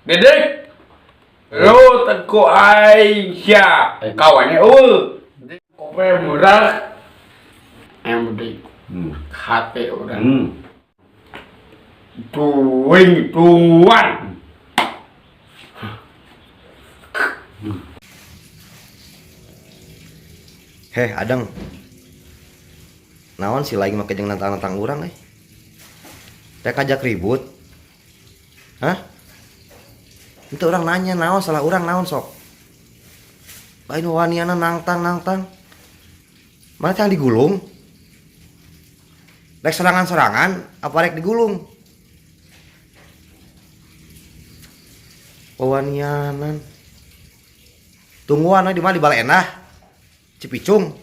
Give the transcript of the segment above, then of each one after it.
Dedek, lo teko Aisyah, kawannya kopi murah, yang penting hati orang, tuan. Heh, Adang. Naon sih lagi make jeung nantang-nantang urang Rek ajak ribut. Hah? Itu orang nanya naon salah urang naon sok. Lain waniana nangtang. Mana yang digulung? Rek serangan-serangan apa rek digulung? Wanianan. Tungguan di mana di Balai Endah. Cipicung.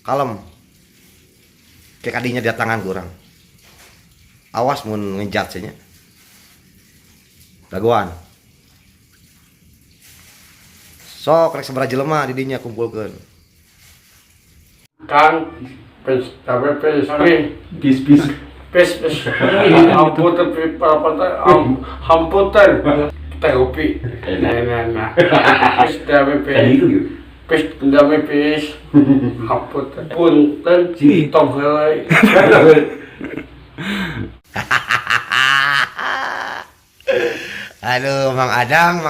Kalem. Kayak kadinya di tangan kurang. Awas mun ngejat nya. Dagoan. Sok rek sabaraha jelema di dinya kumpulkeun. Kang, pes. Hamputan. Teh upi. Nah. Pes dame pes. Hamputan. Punten tong heulai. Aduh, Mang Adang.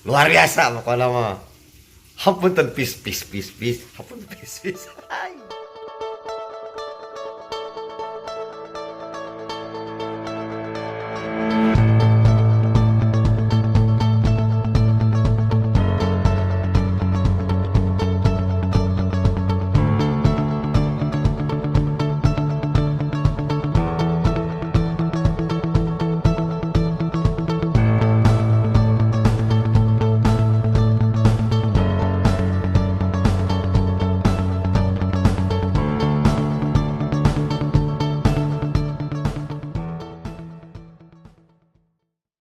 Luar biasa pokoknya mah. Hapunten pis. Hapunten pis.